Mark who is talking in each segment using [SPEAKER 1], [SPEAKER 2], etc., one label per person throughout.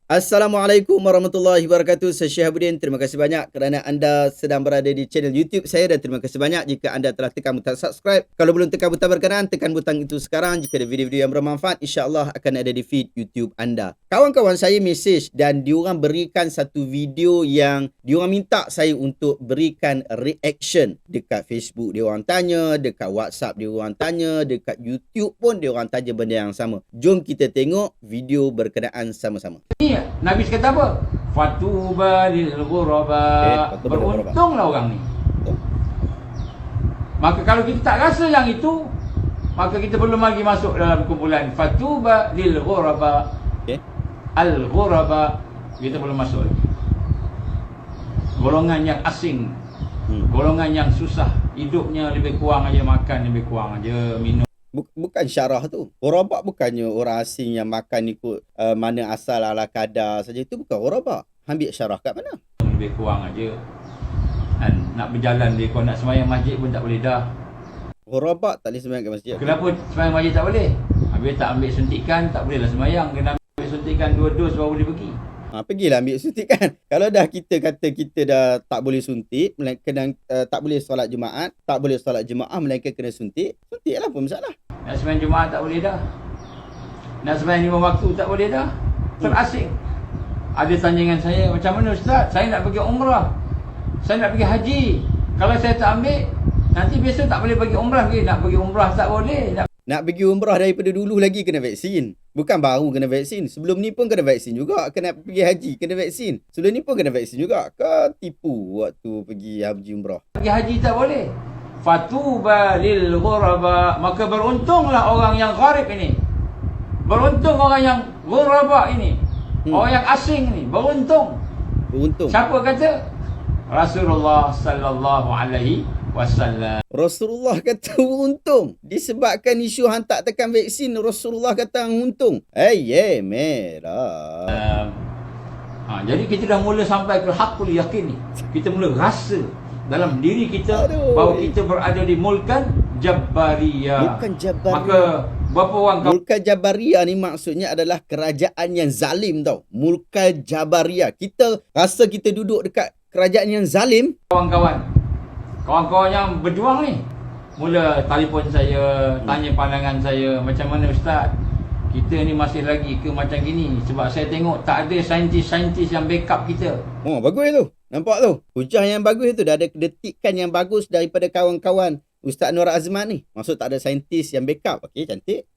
[SPEAKER 1] Assalamualaikum warahmatullahi wabarakatuh. Saya Syihabuddin. Terima kasih banyak kerana anda sedang berada di channel YouTube saya dan terima kasih banyak jika anda telah tekan butang subscribe. Kalau belum tekan butang berkenan, tekan butang itu sekarang. Jika ada video-video yang bermanfaat, insya-Allah akan ada di feed YouTube anda. Kawan-kawan saya mesej dan diorang berikan satu video yang diorang minta saya untuk berikan reaction dekat Facebook. Diorang tanya, dekat WhatsApp diorang tanya, dekat YouTube pun diorang tanya benda yang sama. Jom kita tengok video berkenaan sama-sama.
[SPEAKER 2] Ni Nabi kata apa? Fatuba lil ghuraba. Beruntunglah orang ni. Maka kalau kita tak rasa yang itu, maka kita belum lagi masuk dalam kumpulan fatuba lil ghuraba. Al ghuraba kita belum masuk lagi. Golongan yang asing. Golongan yang susah, hidupnya lebih kurang aja, makan lebih kurang aja, minum.
[SPEAKER 1] Bukan syarah tu. Ghuraba bukannya orang asing yang makan ikut mana asal ala kadar saja. Itu bukan ghuraba. Ambil syarah kat mana?
[SPEAKER 2] Lebih kurang aja. Dan nak berjalan dia, kalau nak sembahyang masjid pun tak boleh dah.
[SPEAKER 1] Ghuraba tak boleh sembahyang kat masjid.
[SPEAKER 2] Kenapa sembahyang masjid tak boleh? Habis tak ambil suntikan, tak bolehlah sembahyang. Kena ambil suntikan 2 dos baru boleh pergi.
[SPEAKER 1] Pergilah ambil suntikan. Kalau dah kita kata kita dah tak boleh suntik, melainkan tak boleh solat Jumaat, tak boleh solat jemaah melainkan kena suntik, suntiklah, apa masalah?
[SPEAKER 2] Nak sembahyang Jumaat tak boleh dah. Nak sembahyang 5 waktu tak boleh dah. Terasing. Ada tanjangan saya, macam mana Ustaz? Saya nak pergi umrah. Saya nak pergi haji. Kalau saya tak ambil, nanti besok tak boleh pergi umrah lagi. Nak pergi umrah tak boleh.
[SPEAKER 1] Nak pergi umrah daripada dulu lagi kena vaksin. Bukan baru kena vaksin. Sebelum ni pun kena vaksin juga. Kena pergi haji kena vaksin. Sebelum ni pun kena vaksin juga. Kau tipu waktu pergi haji umrah.
[SPEAKER 2] Pergi haji tak boleh. Fatuba lil ghuraba. Maka beruntunglah orang yang gharib ini. Beruntung orang yang ghuraba ini. Orang yang asing ni. Beruntung.
[SPEAKER 1] Beruntung.
[SPEAKER 2] Siapa kata? Rasulullah sallallahu alaihi wasallam.
[SPEAKER 1] Rasulullah kata untung. Disebabkan isu hang tak tekan vaksin, Rasulullah kata untung. Merah.
[SPEAKER 2] Jadi kita dah mula sampai ke hakul yakin ni. Kita mula rasa dalam diri kita bahawa kita berada di mulkan Jabariyah.
[SPEAKER 1] Bukan Jabariyah.
[SPEAKER 2] Maka berapa orang
[SPEAKER 1] Mulkan Jabariyah ni maksudnya adalah kerajaan yang zalim tau. Mulkan Jabariyah. Kita rasa kita duduk dekat kerajaan yang zalim.
[SPEAKER 2] Kawan-kawan yang berjuang ni mula telefon saya, tanya pandangan saya, macam mana Ustaz? Kita ni masih lagi ke macam gini? Sebab saya tengok tak ada saintis-saintis yang backup kita.
[SPEAKER 1] Oh, bagus tu. Nampak tu? Hujah yang bagus tu. Dah ada kedetikan yang bagus daripada kawan-kawan Ustaz Nur Azman ni. Maksud tak ada saintis yang backup. Okey, cantik.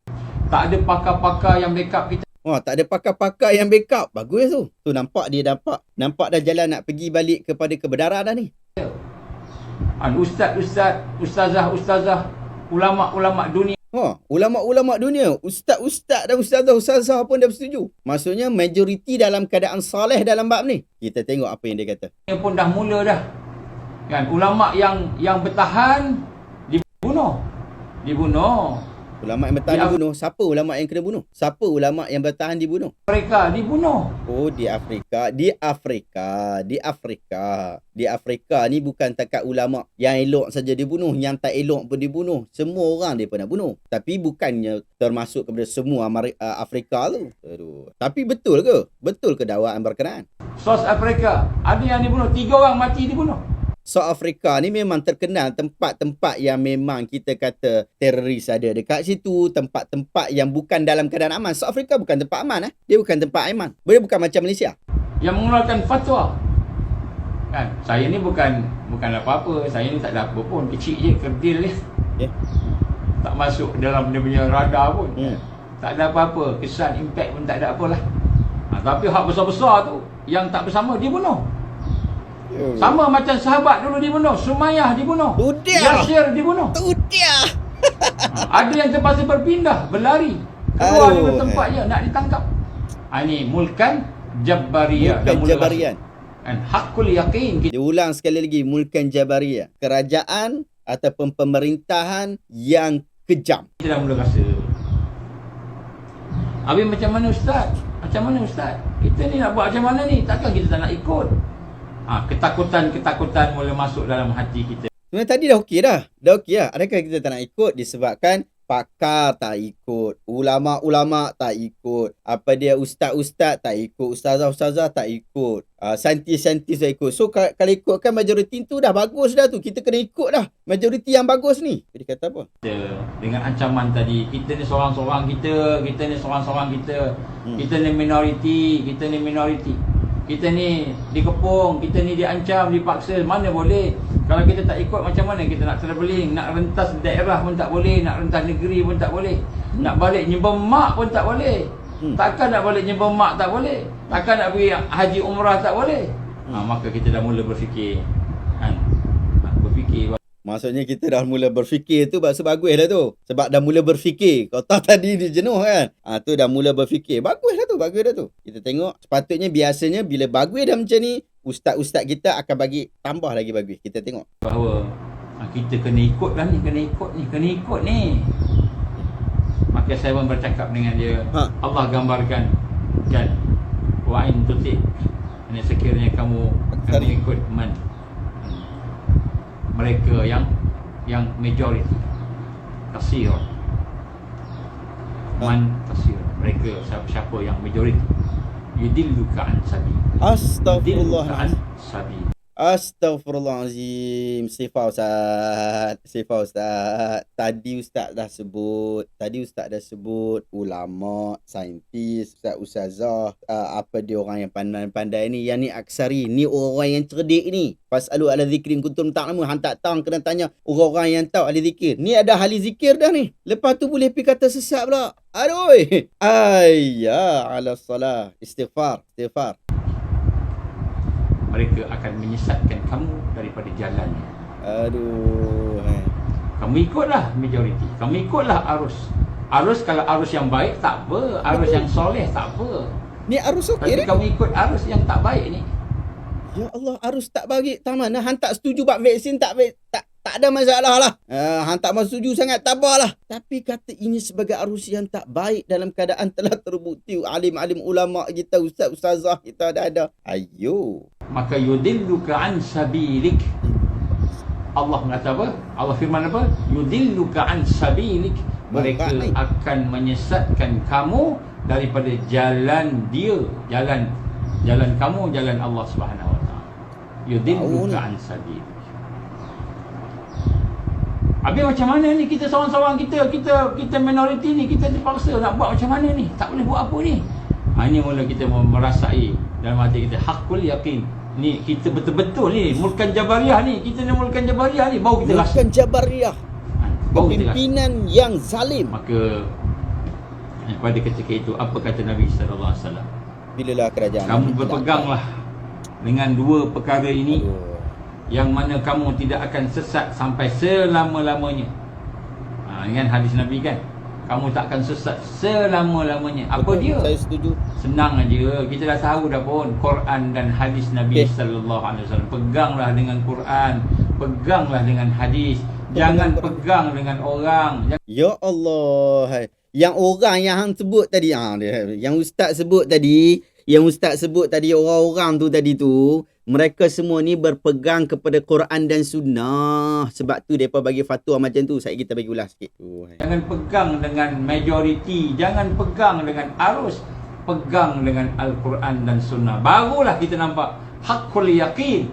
[SPEAKER 2] Tak ada pakar-pakar yang backup kita.
[SPEAKER 1] Oh, tak ada pakar-pakar yang backup. Bagus tu. Tu nampak dia nampak dah jalan nak pergi balik kepada kebenaran dah ni.
[SPEAKER 2] Ustazah, ulama-ulama dunia.
[SPEAKER 1] Ulama-ulama dunia, ustaz-ustaz dan ustazah-ustazah pun dah bersetuju. Maksudnya majoriti dalam keadaan soleh dalam bab ni. Kita tengok apa yang dia kata.
[SPEAKER 2] Dia pun dah mula dah. Kan, ulama yang bertahan dibunuh.
[SPEAKER 1] Ulama yang bertahan dibunuh. Siapa ulama yang kena bunuh? Siapa ulama yang bertahan dibunuh?
[SPEAKER 2] Mereka dibunuh.
[SPEAKER 1] Oh, di Afrika. Di Afrika ni bukan takat ulama yang elok saja dibunuh, yang tak elok pun dibunuh. Semua orang dia pernah bunuh. Tapi bukannya termasuk kepada semua Afrika tu. Aduh. Tapi betul ke? Betul ke dakwaan berkenaan?
[SPEAKER 2] South Africa ada yang dibunuh, 3 orang mati dibunuh.
[SPEAKER 1] South Africa ni memang terkenal tempat-tempat yang memang kita kata teroris ada dekat situ, tempat-tempat yang bukan dalam keadaan aman. South Africa bukan tempat aman. Dia bukan tempat aman. Dia bukan macam Malaysia.
[SPEAKER 2] Yang mengeluarkan fatwa. Kan, saya ni bukan apa-apa. Saya ni tak ada apa pun, kecil je, kerdil ni. Tak masuk dalam dia punya radar pun. Tak ada apa-apa, kesan impact pun tak ada apalah. Tapi hak besar-besar tu yang tak bersama dia bunuh. Sama macam sahabat dulu dibunuh, Sumayyah dibunuh, Yasir dibunuh. Ada yang terpaksa berpindah, berlari keluar dari tempatnya nak ditangkap. Ini mulkan Jabariyah.
[SPEAKER 1] Mulkan Jabariyah.
[SPEAKER 2] Dan hakul yakin.
[SPEAKER 1] Dia ulang sekali lagi, mulkan Jabariyah. Kerajaan ataupun pemerintahan yang kejam.
[SPEAKER 2] Kita dah mula rasa. Habis macam mana Ustaz? Kita ni nak buat macam mana ni? Takkan kita tak nak ikut? Ketakutan mula masuk dalam hati kita.
[SPEAKER 1] Sebenarnya tadi dah okey dah. Adakah kita tak nak ikut disebabkan pakar tak ikut, ulama-ulama tak ikut, apa dia ustaz-ustaz tak ikut, ustazah-ustazah tak ikut, saintis-saintis tak ikut. So kalau ikutkan majoriti tu dah bagus dah tu. Kita kena ikut dah majoriti yang bagus ni. Dia kata apa?
[SPEAKER 2] Dengan ancaman tadi, kita ni seorang-seorang kita ni seorang-seorang kita. Kita ni minoriti, kita ni dikepung, kita ni diancam, dipaksa, mana boleh. Kalau kita tak ikut, macam mana kita nak travelling, nak rentas daerah pun tak boleh, nak rentas negeri pun tak boleh, nak balik nyembah mak pun tak boleh. Takkan nak balik nyembah mak tak boleh, takkan nak pergi haji umrah tak boleh. Maka kita dah mula berfikir, kan? Berfikir.
[SPEAKER 1] Maksudnya kita dah mula berfikir tu bahasa bagus dah tu. Sebab dah mula berfikir. Kau tahu tadi dia jenuh kan? Tu dah mula berfikir. Bagus dah tu, bagus dah tu. Kita tengok sepatutnya biasanya bila bagus dah macam ni, ustaz-ustaz kita akan bagi tambah lagi bagus. Kita tengok.
[SPEAKER 2] Bahawa kita kena ikut lah ni, kena ikut ni. Maka saya pun bercakap dengan dia. Allah gambarkan, kan? Wa'in tutik. Ini sekiranya kamu ikut mereka yang majority kasir kasir, mereka siapa yang majority yudilluka an sabi.
[SPEAKER 1] Astaghfirullahalazim. Astaghfirullahalazim. Sifat Ustaz. Tadi Ustaz dah sebut ulama, saintis, ustazah, apa dia orang yang pandai-pandai ni. Yang ni aksari, ni orang yang cerdik ni. Fasalu ala zikrin kuntum ta'lamun. Hang tak tahu kena tanya orang-orang yang tahu ahli zikir. Ni ada ahli zikir dah ni. Lepas tu boleh pergi kata sesat pula. Aduh. Ayya ala salah. Istighfar.
[SPEAKER 2] Mereka akan menyesatkan kamu daripada jalannya.
[SPEAKER 1] Aduh.
[SPEAKER 2] Kamu ikutlah majoriti. Kamu ikutlah arus. Arus, kalau arus yang baik tak apa, arus yang soleh tak apa.
[SPEAKER 1] Ni arus okey.
[SPEAKER 2] Tapi kamu ikut arus yang tak baik ni.
[SPEAKER 1] Ya Allah, arus tak baik. Tak mana hang tak setuju bab vaksin tak ada masalah lah. Hang tak mahu setuju sangat, tak apalah. Tapi kata ini sebagai arus yang tak baik dalam keadaan telah terbukti alim-alim ulama kita, ustaz-ustazah kita ada. Ayo.
[SPEAKER 2] Maka yudilluka an sabilik. Allah mengata apa? Allah firman apa? Yudilluka an sabilik. Mereka akan menyesatkan kamu daripada jalan dia, jalan kamu, jalan Allah Subhanahu wa taala. Yudilluka an sabilik. Habis macam mana ni kita seorang-seorang kita minoriti ni, kita terpaksa nak buat macam mana ni? Tak boleh buat apa ni? Ini mula kita merasai dalam hati kita hakul yakin. Ni kita betul-betul ni mulkan jabariyah ni. Kita ni mulkan jabariyah ni baru kita rasa.
[SPEAKER 1] Mulkan jabariyah. Kepimpinan yang zalim.
[SPEAKER 2] Maka pada ketika itu apa kata Nabi sallallahu alaihi wasallam?
[SPEAKER 1] Bilalah kerajaan.
[SPEAKER 2] Kamu berpeganglah dengan dua perkara ini. Yang mana kamu tidak akan sesat sampai selama-lamanya. Dengan hadis Nabi kan, kamu tak akan sesat selama-lamanya. Apa
[SPEAKER 1] betul,
[SPEAKER 2] dia?
[SPEAKER 1] Saya setuju.
[SPEAKER 2] Senang aja. Kita dah tahu dah pun Quran dan hadis Nabi sallallahu alaihi wasallam. Peganglah dengan Quran, peganglah dengan hadis. Jangan pegang dengan orang.
[SPEAKER 1] Ya Allah. Yang orang yang hang sebut tadi, yang ustaz sebut tadi, orang-orang tu tadi tu, mereka semua ni berpegang kepada Quran dan Sunnah. Sebab tu mereka bagi fatwa macam tu. Kita bagi ulas sikit.
[SPEAKER 2] Jangan pegang dengan majoriti. Jangan pegang dengan arus. Pegang dengan Al-Quran dan Sunnah. Barulah kita nampak hakul yakin.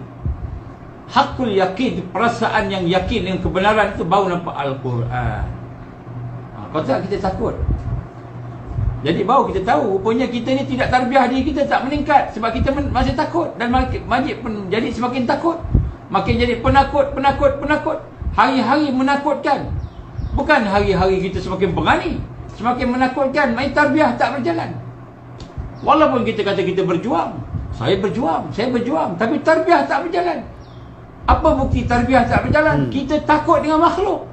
[SPEAKER 2] Hakul yakin, perasaan yang yakin dengan kebenaran itu, baru nampak Al-Quran. Kalau tak kita takut. Jadi baru kita tahu rupanya kita ni tidak tarbiyah diri kita, tak meningkat. Sebab kita masih takut. Dan majid pun jadi semakin takut. Makin jadi penakut. Hari-hari menakutkan. Bukan hari-hari kita semakin berani. Semakin menakutkan. Main tarbiyah tak berjalan. Walaupun kita kata kita berjuang. Saya berjuang. Tapi tarbiyah tak berjalan. Apa bukti tarbiyah tak berjalan? Kita takut dengan makhluk.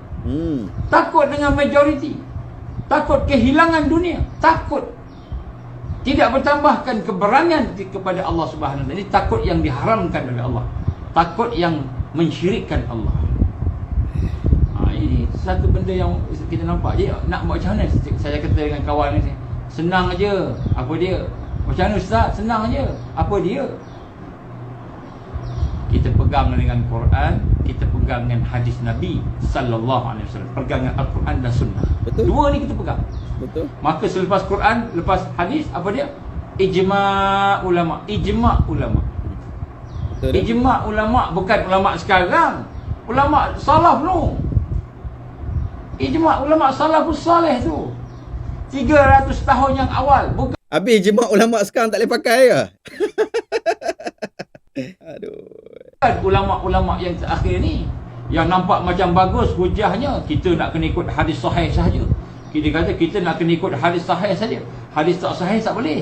[SPEAKER 2] Takut dengan majoriti. Takut kehilangan dunia. Takut tidak bertambahkan keberanian kepada Allah Subhanahu wa taala. Ini takut yang diharamkan oleh Allah. Takut yang mensyirikkan Allah. Ini satu benda yang kita nampak. Jadi nak buat macam mana? Saya kata dengan kawan ni, senang aja. Apa dia? Macam mana Ustaz? Senang aja. Apa dia? Kita pegang dengan Quran kita pegang dengan hadis Nabi sallallahu alaihi wasallam, pegangan Al-Quran dan Sunnah.
[SPEAKER 1] Betul.
[SPEAKER 2] Dua ni kita pegang.
[SPEAKER 1] Betul.
[SPEAKER 2] Maka selepas Quran, lepas hadis, apa dia? Ijma' ulama. Ijma' ulama.
[SPEAKER 1] Betul.
[SPEAKER 2] Ijma' ulama, bukan ulama sekarang. Ulama salaf tu. Ijma' ulama salafus salih tu. 300 tahun yang awal. Bukan
[SPEAKER 1] Habis ijma' ulama sekarang tak boleh pakai ke? Aduh.
[SPEAKER 2] ulama-ulama yang terakhir ni yang nampak macam bagus hujahnya, kita nak kena ikut hadis sahih sahaja. Kita kata kita nak kena ikut hadis sahih saja. Hadis tak sahih tak boleh.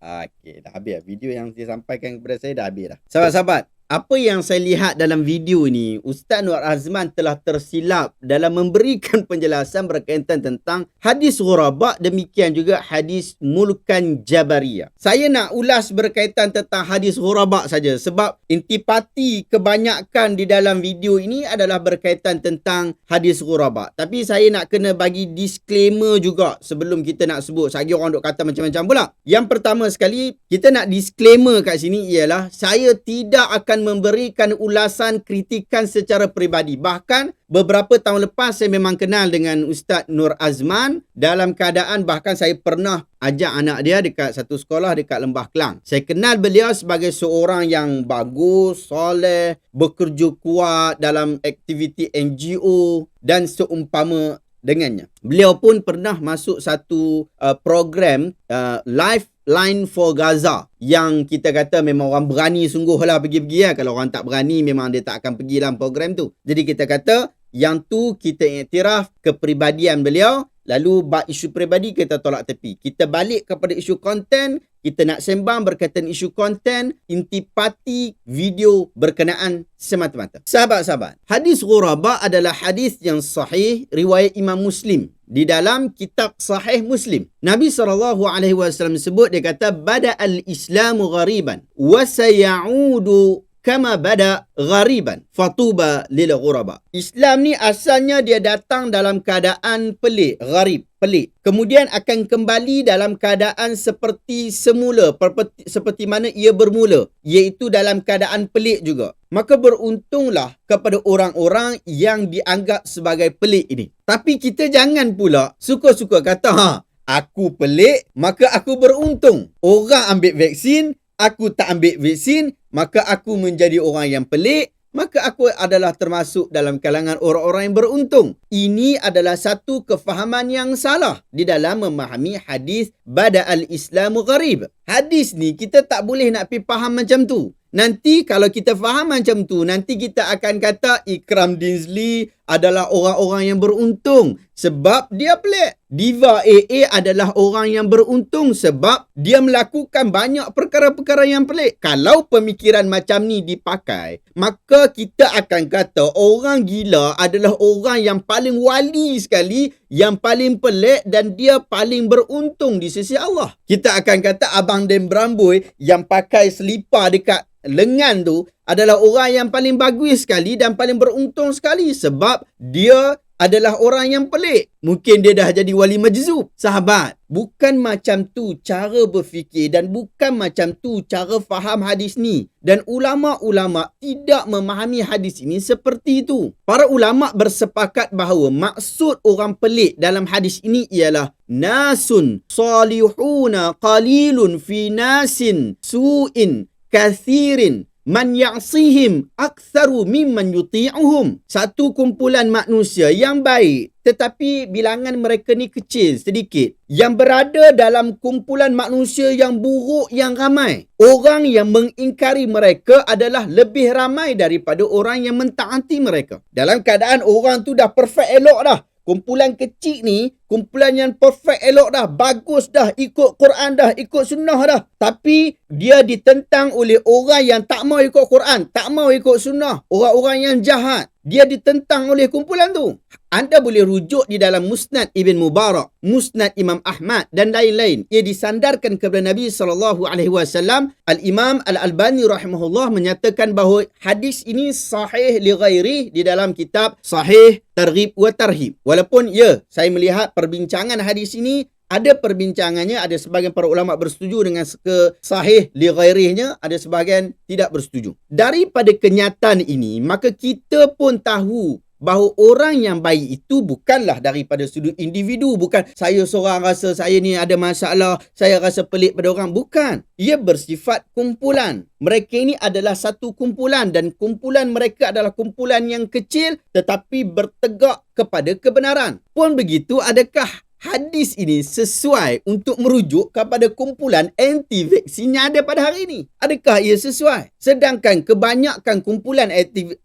[SPEAKER 1] Okey, dah habis. Video yang saya sampaikan kepada saya dah habis dah. Sahabat-sahabat, apa yang saya lihat dalam video ni, Ustaz Nur Azman telah tersilap dalam memberikan penjelasan berkaitan tentang hadis ghuraba, demikian juga hadis mulkan jabariyah. Saya nak ulas berkaitan tentang hadis ghuraba saja sebab intipati kebanyakan di dalam video ini adalah berkaitan tentang hadis ghuraba. Tapi saya nak kena bagi disclaimer juga sebelum kita nak sebut. Lagi orang duk kata macam-macam pula. Yang pertama sekali, kita nak disclaimer kat sini ialah saya tidak akan memberikan ulasan kritikan secara peribadi. Bahkan beberapa tahun lepas saya memang kenal dengan Ustaz Nur Azman dalam keadaan bahkan saya pernah ajak anak dia dekat satu sekolah dekat Lembah Kelang. Saya kenal beliau sebagai seorang yang bagus, soleh, bekerja kuat dalam aktiviti NGO dan seumpama dengannya. Beliau pun pernah masuk satu program Lifeline for Gaza yang kita kata memang orang berani sungguh lah pergi-pergi lah. Kalau orang tak berani memang dia tak akan pergi dalam program tu. Jadi kita kata yang tu kita iktiraf kepribadian beliau. Lalu bab isu peribadi kita tolak tepi. Kita balik kepada isu konten. Kita nak sembang berkaitan isu konten, intipati video berkenaan semata-mata. Sahabat-sahabat, hadis ghuraba adalah hadis yang sahih riwayat Imam Muslim. Di dalam kitab Sahih Muslim, Nabi SAW sebut, dia kata, Bada al-Islamu ghariban wa sayaudu kama bada ghariban fatuba lil ghuraba. Islam ni asalnya dia datang dalam keadaan pelik, gharib, pelik. Kemudian akan kembali dalam keadaan seperti semula, seperti mana ia bermula, iaitu dalam keadaan pelik juga. Maka beruntunglah kepada orang-orang yang dianggap sebagai pelik ini. Tapi kita jangan pula suka-suka kata, aku pelik, maka aku beruntung. Orang ambil vaksin, aku tak ambil vaksin, maka aku menjadi orang yang pelik, maka aku adalah termasuk dalam kalangan orang-orang yang beruntung. Ini adalah satu kefahaman yang salah di dalam memahami hadis Bada al-Islamu gharib. Hadis ni kita tak boleh nak pergi faham macam tu. Nanti kalau kita faham macam tu, nanti kita akan kata Ikram Dinsley adalah orang-orang yang beruntung sebab dia pelik. Diva AA adalah orang yang beruntung sebab dia melakukan banyak perkara-perkara yang pelik. Kalau pemikiran macam ni dipakai, maka kita akan kata orang gila adalah orang yang paling wali sekali, yang paling pelik dan dia paling beruntung di sisi Allah. Kita akan kata Abang Dan Bramboi yang pakai selipar dekat lengan tu adalah orang yang paling bagus sekali dan paling beruntung sekali sebab dia adalah orang yang pelik. Mungkin dia dah jadi wali majzub. Sahabat, bukan macam tu cara berfikir dan bukan macam tu cara faham hadis ni. Dan ulama-ulama tidak memahami hadis ini seperti itu. Para ulama bersepakat bahawa maksud orang pelik dalam hadis ini ialah nasun salihuna qalilun fi nasin su'in kathirin man ya'sihim aktsaru mimman yuti'uhum. Satu kumpulan manusia yang baik tetapi bilangan mereka ni kecil, sedikit. Yang berada dalam kumpulan manusia yang buruk yang ramai. Orang yang mengingkari mereka adalah lebih ramai daripada orang yang mentaati mereka. Dalam keadaan orang tu dah perfect elok dah. Kumpulan kecil ni, kumpulan yang perfect elok dah, bagus dah, ikut Quran dah, ikut sunnah dah. Tapi dia ditentang oleh orang yang tak mau ikut Quran, tak mau ikut sunnah. Orang-orang yang jahat. Dia ditentang oleh kumpulan tu. Anda boleh rujuk di dalam Musnad Ibn Mubarak, Musnad Imam Ahmad dan lain-lain. Ia disandarkan kepada Nabi SAW. Al-Imam Al-Albani rahimahullah menyatakan bahawa hadis ini sahih li ghairi di dalam kitab Sahih Targhib wa Tarhib. Walaupun saya melihat perbincangan hadis ini ada perbincangannya, ada sebahagian para ulama bersetuju dengan sahih li ghairihnya, ada sebahagian tidak bersetuju. Daripada kenyataan ini, maka kita pun tahu bahawa orang yang baik itu bukanlah daripada sudut individu. Bukan saya seorang rasa saya ni ada masalah, saya rasa pelik pada orang. Bukan. Ia bersifat kumpulan. Mereka ini adalah satu kumpulan dan kumpulan mereka adalah kumpulan yang kecil tetapi bertegak kepada kebenaran. Pun begitu, adakah hadis ini sesuai untuk merujuk kepada kumpulan anti-vaksin yang ada pada hari ini? Adakah ia sesuai? Sedangkan kebanyakan kumpulan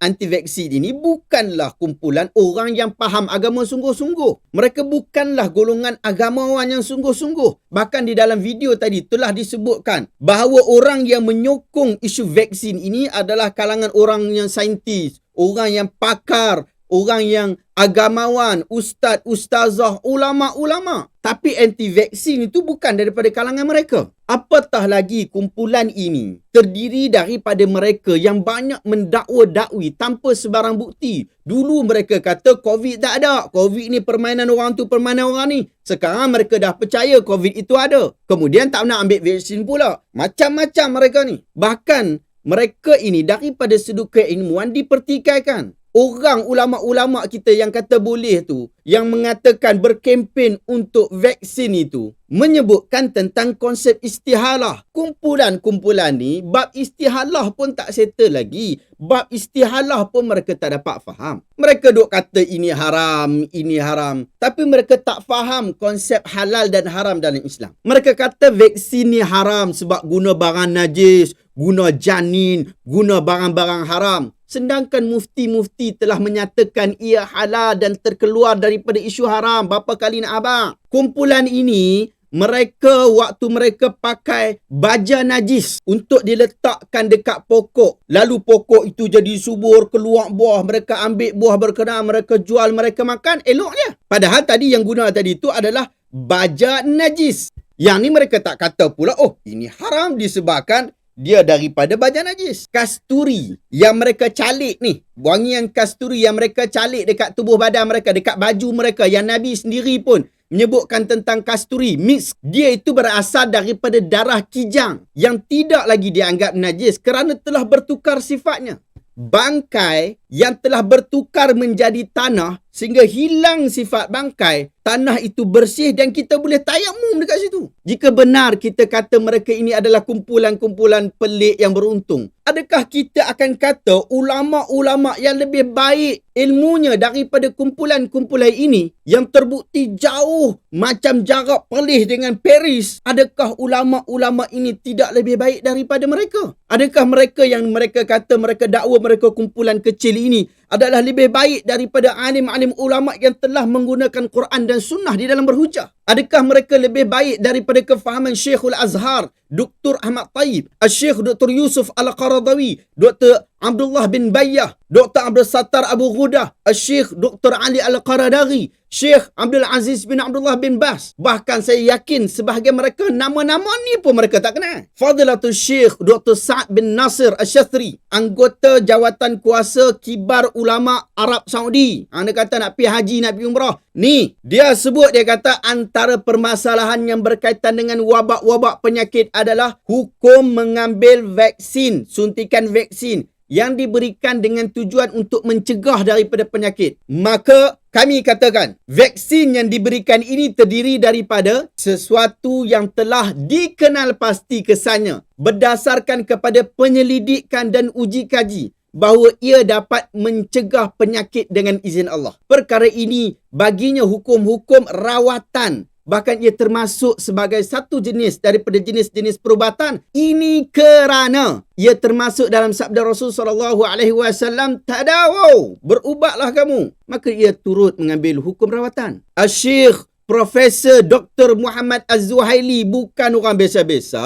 [SPEAKER 1] anti-vaksin ini bukanlah kumpulan orang yang faham agama sungguh-sungguh. Mereka bukanlah golongan agamawan yang sungguh-sungguh. Bahkan di dalam video tadi telah disebutkan bahawa orang yang menyokong isu vaksin ini adalah kalangan orang yang saintis, orang yang pakar, orang yang agamawan, ustaz, ustazah, ulama-ulama. Tapi anti-vaksin itu bukan daripada kalangan mereka. Apatah lagi kumpulan ini terdiri daripada mereka yang banyak mendakwa-dakwi tanpa sebarang bukti. Dulu mereka kata COVID tak ada. COVID ni permainan orang tu, permainan orang ni. Sekarang mereka dah percaya COVID itu ada. Kemudian tak nak ambil vaksin pula. Macam-macam mereka ni. Bahkan mereka ini daripada sudut keilmuan dipertikaikan. Orang ulama-ulama kita yang kata boleh tu, yang mengatakan berkempen untuk vaksin itu, menyebutkan tentang konsep istihalah. Kumpulan-kumpulan ni, bab istihalah pun tak settle lagi. Bab istihalah pun mereka tak dapat faham. Mereka duk kata ini haram, ini haram. Tapi mereka tak faham konsep halal dan haram dalam Islam. Mereka kata vaksin ni haram sebab guna barang najis, guna janin, guna barang-barang haram. Sedangkan mufti-mufti telah menyatakan ia halal dan terkeluar daripada isu haram. Berapa kali nak abang? Kumpulan ini, mereka waktu mereka pakai baja najis untuk diletakkan dekat pokok. Lalu pokok itu jadi subur, keluar buah. Mereka ambil buah berkenaan, mereka jual, mereka makan. Eloknya. Padahal tadi yang guna tadi itu adalah baja najis. Yang ni mereka tak kata pula, oh ini haram disebabkan dia daripada baja najis. Kasturi yang mereka calik ni, wangian kasturi yang mereka calik dekat tubuh badan mereka, dekat baju mereka, yang Nabi sendiri pun menyebutkan tentang kasturi, mix. Dia itu berasal daripada darah kijang yang tidak lagi dianggap najis kerana telah bertukar sifatnya. Bangkai yang telah bertukar menjadi tanah sehingga hilang sifat bangkai, tanah itu bersih dan kita boleh tayamum dekat situ. Jika benar kita kata mereka ini adalah kumpulan-kumpulan pelik yang beruntung, adakah kita akan kata ulama-ulama yang lebih baik ilmunya daripada kumpulan-kumpulan ini yang terbukti jauh macam jarak Perlis dengan Paris, adakah ulama-ulama ini tidak lebih baik daripada mereka? Adakah mereka yang mereka kata mereka dakwa mereka kumpulan kecil ini adalah lebih baik daripada alim-alim ulama yang telah menggunakan Quran dan Sunnah di dalam berhujah? Adakah mereka lebih baik daripada kefahaman Syekhul Azhar, Dr. Ahmad Taib, Syekh Dr. Yusuf Al-Qaradawi, Dr. Abdullah bin Bayyah, Dr. Abdul Sattar Abu Ghudah, Syekh Dr. Ali Al-Qaradari, Syekh Abdul Aziz bin Abdullah bin Bas. Bahkan saya yakin sebahagian mereka nama-nama ni pun mereka tak kenal. Fadilatul Syekh Dr. Sa'ad bin Nasir Asy-Syathri, anggota jawatan kuasa kibar ulama Arab Saudi. Anda kata nak pergi haji, nak pergi umrah. Ni, dia sebut, dia kata antara permasalahan yang berkaitan dengan wabak-wabak penyakit adalah hukum mengambil vaksin, suntikan vaksin yang diberikan dengan tujuan untuk mencegah daripada penyakit. Maka kami katakan, vaksin yang diberikan ini terdiri daripada sesuatu yang telah dikenal pasti kesannya berdasarkan kepada penyelidikan dan uji kaji bahawa ia dapat mencegah penyakit dengan izin Allah. Perkara ini baginya hukum-hukum rawatan. Bahkan ia termasuk sebagai satu jenis daripada jenis-jenis perubatan. Ini kerana ia termasuk dalam sabda Rasul SAW, tadawaw, berubatlah kamu. Maka ia turut mengambil hukum rawatan. Syekh Profesor Dr. Muhammad Az-Zuhaili bukan orang biasa-biasa.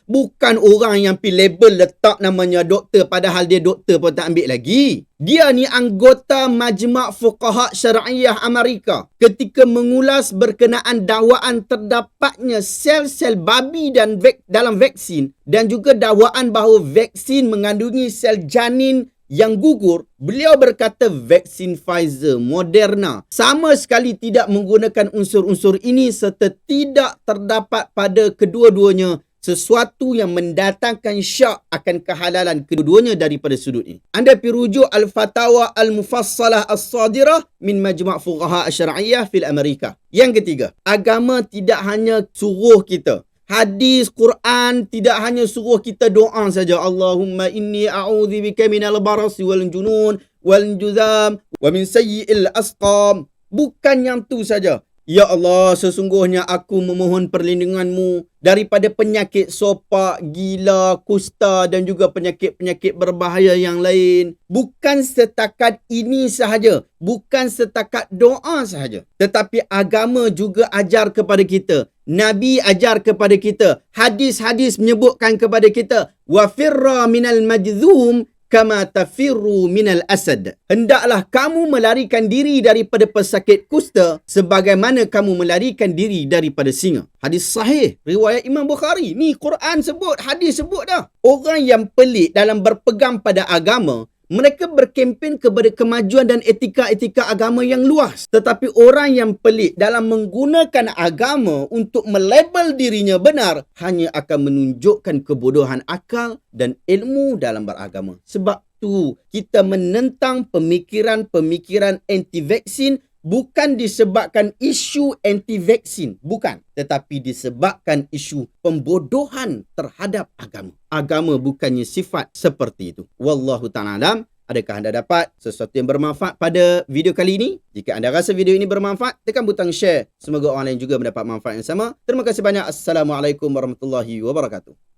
[SPEAKER 1] Bukan orang yang pi label letak namanya doktor padahal dia doktor pun tak ambil lagi. Dia ni anggota Majma' Fuqaha Syariah Amerika ketika mengulas berkenaan dakwaan terdapatnya sel-sel babi dalam vaksin dan juga dakwaan bahawa vaksin mengandungi sel janin yang gugur, beliau berkata vaksin Pfizer, Moderna sama sekali tidak menggunakan unsur-unsur ini serta tidak terdapat pada kedua-duanya sesuatu yang mendatangkan syak akan kehalalan kedua-duanya daripada sudut ini. Anda pergi rujuk Al-Fatawa Al-Mufassalah As-Sadirah min Majma' Fuqaha Asy-Syar'iyyah fil Amerika. Yang ketiga, agama tidak hanya suruh kita. Hadis Quran tidak hanya suruh kita doa saja. Allahumma inni a'udzubika minal barasi wal junun wal juzam wa min sayyi'il asqam. Bukan yang tu saja. Ya Allah, sesungguhnya aku memohon perlindunganmu daripada penyakit sopak, gila, kusta dan juga penyakit-penyakit berbahaya yang lain. Bukan setakat ini sahaja. Bukan setakat doa sahaja. Tetapi agama juga ajar kepada kita. Nabi ajar kepada kita. Hadis-hadis menyebutkan kepada kita. Wa firra minal majzum kama tafirru minal asad. Hendaklah kamu melarikan diri daripada pesakit kusta sebagaimana kamu melarikan diri daripada singa. Hadis sahih riwayat Imam Bukhari. Ni Quran sebut, hadis sebut dah. Orang yang pelik dalam berpegang pada agama, mereka berkempen kepada kemajuan dan etika-etika agama yang luas. Tetapi orang yang pelik dalam menggunakan agama untuk melabel dirinya benar hanya akan menunjukkan kebodohan akal dan ilmu dalam beragama. Sebab tu kita menentang pemikiran-pemikiran anti-vaksin bukan disebabkan isu anti-vaksin. Bukan. Tetapi disebabkan isu pembodohan terhadap agama. Agama bukannya sifat seperti itu. Wallahu ta'ala alam. Adakah anda dapat sesuatu yang bermanfaat pada video kali ini? Jika anda rasa video ini bermanfaat, tekan butang share. Semoga orang lain juga mendapat manfaat yang sama. Terima kasih banyak. Assalamualaikum warahmatullahi wabarakatuh.